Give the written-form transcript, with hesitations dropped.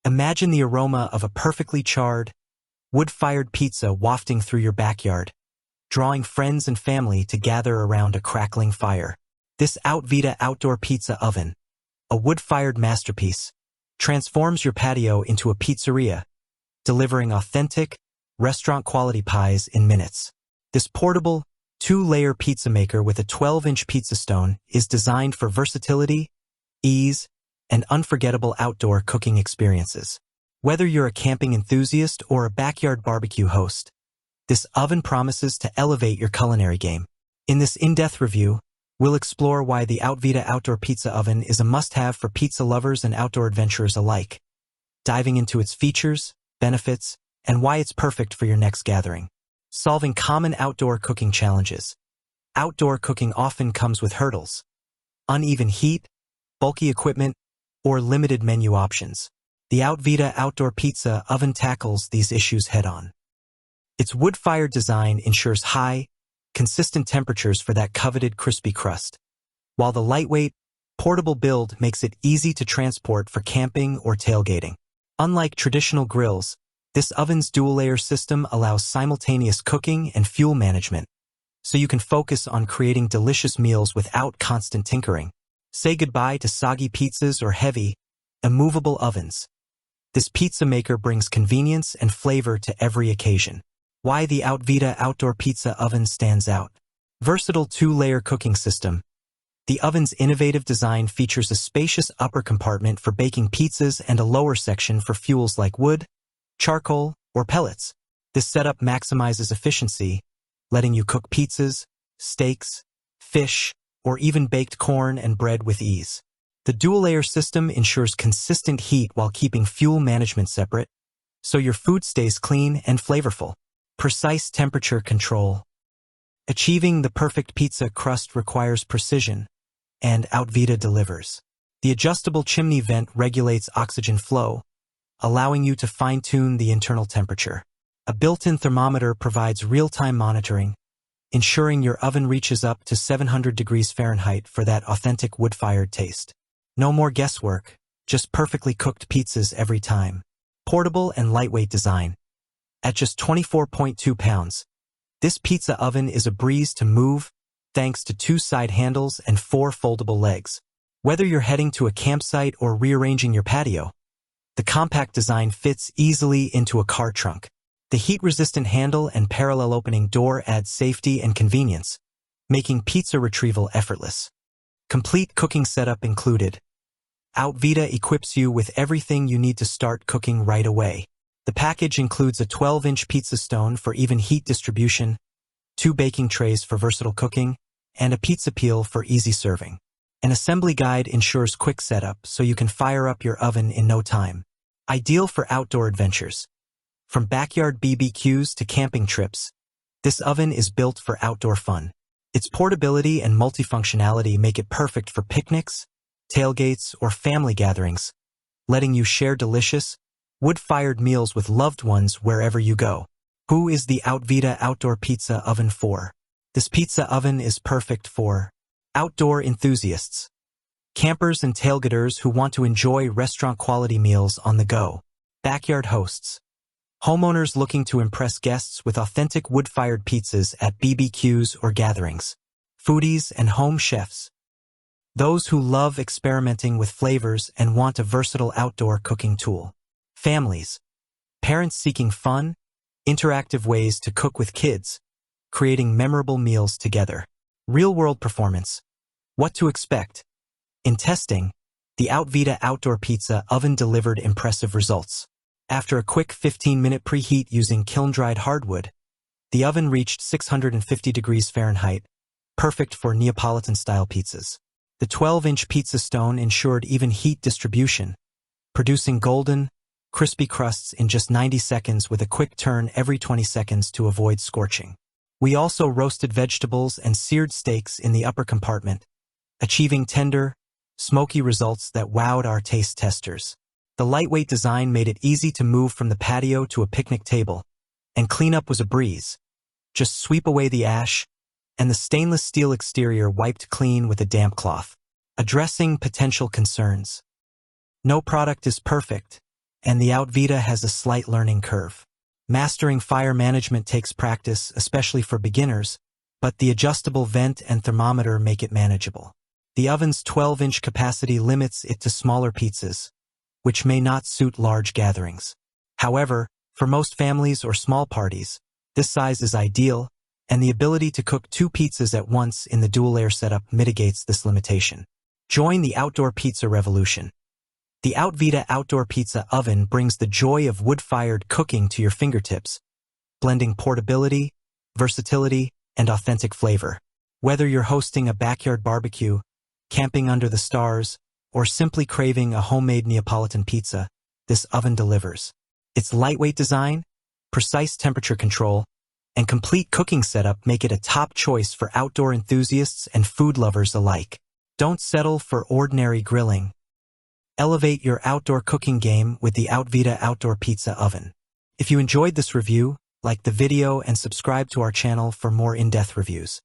Imagine the aroma of a perfectly charred, wood-fired pizza wafting through your backyard, drawing friends and family to gather around a crackling fire. This Outvita Outdoor Pizza Oven, a wood-fired masterpiece, transforms your patio into a pizzeria, delivering authentic, restaurant-quality pies in minutes. This portable, two-layer pizza maker with a 12-inch pizza stone is designed for versatility, ease, and unforgettable outdoor cooking experiences. Whether you're a camping enthusiast or a backyard barbecue host, this oven promises to elevate your culinary game. In this in-depth review, we'll explore why the Outvita Outdoor Pizza Oven is a must-have for pizza lovers and outdoor adventurers alike, diving into its features, benefits, and why it's perfect for your next gathering. Solving common outdoor cooking challenges. Outdoor cooking often comes with hurdles: uneven heat, bulky equipment, or limited menu options. The Outvita Outdoor Pizza Oven tackles these issues head-on. Its wood-fired design ensures high, consistent temperatures for that coveted crispy crust, while the lightweight, portable build makes it easy to transport for camping or tailgating. Unlike traditional grills, this oven's dual-layer system allows simultaneous cooking and fuel management, so you can focus on creating delicious meals without constant tinkering. Say goodbye to soggy pizzas or heavy, immovable ovens. This pizza maker brings convenience and flavor to every occasion. Why the Outvita Outdoor Pizza Oven stands out. Versatile two-layer cooking system. The oven's innovative design features a spacious upper compartment for baking pizzas and a lower section for fuels like wood, charcoal, or pellets. This setup maximizes efficiency, letting you cook pizzas, steaks, fish, or even baked corn and bread with ease. The dual-layer system ensures consistent heat while keeping fuel management separate, so your food stays clean and flavorful. Precise temperature control. Achieving the perfect pizza crust requires precision, and Outvita delivers. The adjustable chimney vent regulates oxygen flow, allowing you to fine-tune the internal temperature. A built-in thermometer provides real-time monitoring, ensuring your oven reaches up to 700 degrees Fahrenheit for that authentic wood-fired taste. No more guesswork, just perfectly cooked pizzas every time. Portable and lightweight design. At just 24.2 pounds, this pizza oven is a breeze to move, thanks to 2 side handles and 4 foldable legs. Whether you're heading to a campsite or rearranging your patio, the compact design fits easily into a car trunk. The heat-resistant handle and parallel opening door add safety and convenience, making pizza retrieval effortless. Complete cooking setup included. Outvita equips you with everything you need to start cooking right away. The package includes a 12-inch pizza stone for even heat distribution, 2 baking trays for versatile cooking, and a pizza peel for easy serving. An assembly guide ensures quick setup so you can fire up your oven in no time. Ideal for outdoor adventures. From backyard BBQs to camping trips, this oven is built for outdoor fun. Its portability and multifunctionality make it perfect for picnics, tailgates, or family gatherings, letting you share delicious, wood-fired meals with loved ones wherever you go. Who is the Outvita Outdoor Pizza Oven for? This pizza oven is perfect for outdoor enthusiasts, campers and tailgaters who want to enjoy restaurant-quality meals on the go, backyard hosts, homeowners looking to impress guests with authentic wood-fired pizzas at BBQs or gatherings, foodies and home chefs, those who love experimenting with flavors and want a versatile outdoor cooking tool. Families, parents seeking fun, interactive ways to cook with kids, creating memorable meals together. Real-world performance. What to expect? In testing, the Outvita Outdoor Pizza Oven delivered impressive results. After a quick 15-minute preheat using kiln-dried hardwood, the oven reached 650 degrees Fahrenheit, perfect for Neapolitan-style pizzas. The 12-inch pizza stone ensured even heat distribution, producing golden, crispy crusts in just 90 seconds with a quick turn every 20 seconds to avoid scorching. We also roasted vegetables and seared steaks in the upper compartment, achieving tender, smoky results that wowed our taste testers. The lightweight design made it easy to move from the patio to a picnic table, and cleanup was a breeze. Just sweep away the ash, and the stainless steel exterior wiped clean with a damp cloth. Addressing potential concerns. No product is perfect, and the Outvita has a slight learning curve. Mastering fire management takes practice, especially for beginners, but the adjustable vent and thermometer make it manageable. The oven's 12-inch capacity limits it to smaller pizzas, which may not suit large gatherings. However, for most families or small parties, this size is ideal, and the ability to cook 2 pizzas at once in the dual-layer setup mitigates this limitation. Join the outdoor pizza revolution. The Outvita Outdoor Pizza Oven brings the joy of wood-fired cooking to your fingertips, blending portability, versatility, and authentic flavor. Whether you're hosting a backyard barbecue, camping under the stars, or simply craving a homemade Neapolitan pizza, this oven delivers. Its lightweight design, precise temperature control, and complete cooking setup make it a top choice for outdoor enthusiasts and food lovers alike. Don't settle for ordinary grilling. Elevate your outdoor cooking game with the Outvita Outdoor Pizza Oven. If you enjoyed this review, like the video and subscribe to our channel for more in-depth reviews.